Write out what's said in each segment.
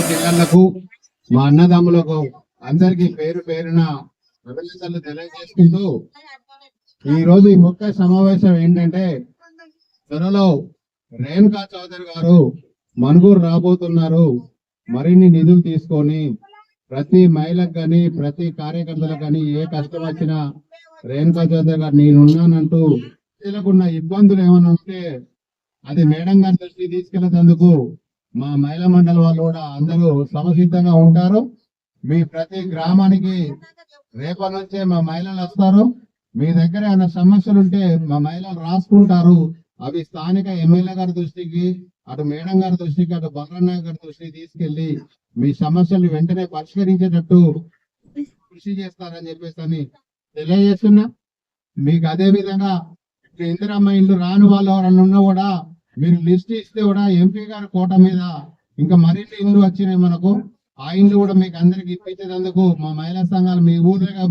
జిల్లాలకు మా అన్నదమ్ములకు అందరికీ పేరు పేరున అభినందనలు తెలియజేసుకుంటూ ఈ రోజు ఈ ముఖ్య సమావేశం ఏంటంటే త్వరలో రేణుకా చౌదరి గారు మనుగూరు రాబోతున్నారు. మరిన్ని నిధులు తీసుకొని ప్రతి మహిళకు కానీ ప్రతి కార్యకర్తలకు కానీ ఏ కష్టం వచ్చినా రేణుకా చౌదరి గారు నేనున్నానంటూ ప్రజలకున్న ఇబ్బందులు ఏమైనా ఉంటే అది మేడం గారి దృష్టికి తీసుకెళ్లేందుకు మా మహిళా మండలి వాళ్ళు కూడా అందరూ సమసిద్ధంగా ఉంటారు. మీ ప్రతి గ్రామానికి రేపటి నుంచే మా మహిళలు వస్తారు. మీ దగ్గర ఏమైనా సమస్యలు ఉంటే మా మహిళలు రాసుకుంటారు. అవి స్థానిక ఎమ్మెల్యే గారి దృష్టికి, అటు మేడం గారి దృష్టికి, అటు బలరామయ్య గారి దృష్టికి తీసుకెళ్లి మీ సమస్యలు వెంటనే పరిష్కరించేటట్టు కృషి చేస్తారని చెప్పేసి అని తెలియజేస్తున్నా. మీకు అదే విధంగా ఇందిరమ్మ ఇల్లు రాని వాళ్ళు ఎవరన్నా ఉన్నా కూడా మీరు లిస్ట్ ఇస్తే కూడా ఎంపీ గారి కోట మీద ఇంకా మరిన్ని ఇల్లు వచ్చినాయి మనకు. ఆ ఇల్లు కూడా మీకు అందరికి ఇప్పించేందుకు మా మహిళా సంఘాలు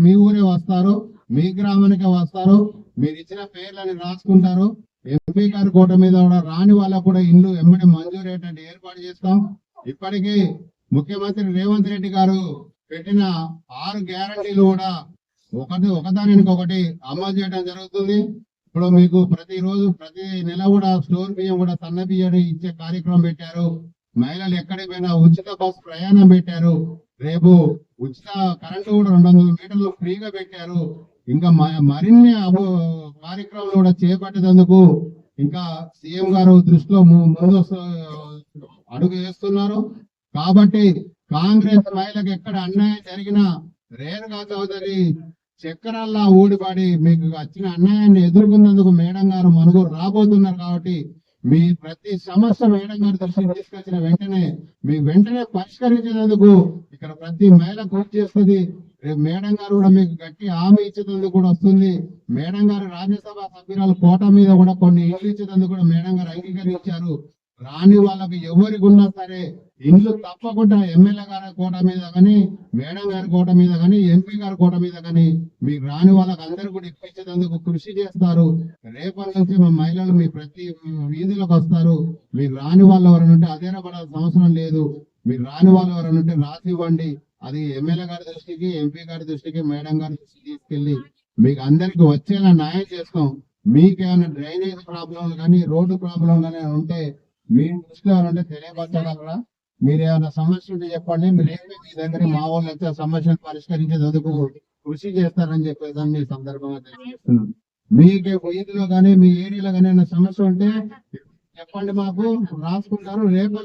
మీ ఊరే వస్తారు, మీ గ్రామానికే వస్తారు. మీరు ఇచ్చిన పేర్లని రాసుకుంటారు. ఎంపీ గారి కోట మీద కూడా రాని వాళ్ళకు కూడా ఇల్లు ఎమ్మడి మంజూరయ్యేటట్టు ఏర్పాటు చేస్తాం. ఇప్పటికీ ముఖ్యమంత్రి రేవంత్ రెడ్డి గారు పెట్టిన 6 గ్యారంటీలు కూడా ఒకదానికి అమలు చేయడం జరుగుతుంది. ఇప్పుడు మీకు ప్రతిరోజు ప్రతి నెల కూడా స్టోర్ బియ్యం కూడా సన్న బియ్యం ఇచ్చే కార్యక్రమం పెట్టారు. మహిళలు ఎక్కడికి పోయినా ఉచిత బస్సు ప్రయాణం పెట్టారు. రేపు ఉచిత కరెంటు కూడా 200 మీటర్లు ఫ్రీగా పెట్టారు. ఇంకా మరిన్ని కార్యక్రమాలు కూడా చేపట్టేందుకు ఇంకా సీఎం గారు దృష్టిలో ముందు అడుగు వేస్తున్నారు. కాబట్టి కాంగ్రెస్ మహిళలకు ఎక్కడ అన్యాయం జరిగినా రేణుకా చౌదరి చక్రాల్లా ఊడిపడి మీకు వచ్చిన అన్యాయాన్ని ఎదుర్కొన్నందుకు మేడం గారు మనుగూరు రాబోతున్నారు. కాబట్టి మీ ప్రతి సమస్య మేడం గారి దృష్టికి తీసుకొచ్చిన వెంటనే పరిష్కరించేందుకు ఇక్కడ ప్రతి మహిళ కృషి చేస్తుంది. రేపు మేడం గారు కూడా మీకు గట్టి హామీ ఇచ్చేందుకు కూడా వస్తుంది. మేడం గారు రాజ్యసభ సభ్యురాలు కోట మీద కూడా కొన్ని ఇల్లు ఇచ్చేందుకు కూడా మేడం గారు అంగీకరించారు. రాని వాళ్ళకి ఎవరికి ఉన్నా సరే ఇండ్లు తప్పకుండా ఎమ్మెల్యే గారి కోట మీద కానీ, మేడం గారి కోట మీద కానీ, ఎంపీ గారి కోట మీద కానీ మీకు రాని వాళ్ళకి అందరూ కూడా ఇప్పించేందుకు కృషి చేస్తారు. రేపటి నుంచి మా మహిళలు మీ ప్రతి వీధిలోకి వస్తారు. మీకు రాని వాళ్ళు ఎవరైనా ఉంటే అదేనపడాల్సిన అవసరం లేదు. మీరు రాని వాళ్ళు ఎవరైనా ఉంటే రాసి ఇవ్వండి. అది ఎమ్మెల్యే గారి దృష్టికి, ఎంపీ గారి దృష్టికి, మేడం గారి దృష్టికి తీసుకెళ్లి మీకు అందరికి వచ్చేలా న్యాయం చేస్తాం. మీకేమైనా డ్రైనేజ్ ప్రాబ్లం కానీ, రోడ్డు ప్రాబ్లం కానీ ఉంటే మీ దృష్టిలో ఏమంటే తెలియపరచగలరా? మీరు ఏమైనా సమస్య ఉంటే చెప్పండి. మీరు మీ దగ్గర మా వాళ్ళు అయితే సమస్యను పరిష్కరించేందుకు కృషి చేస్తారని చెప్పేదాన్ని సందర్భంగా తెలియజేస్తున్నాను. మీకు వీధిలో కానీ మీ ఏరియాలో కానీ ఏమైనా సమస్య ఉంటే చెప్పండి, మాకు రాసుకుంటారు రేపు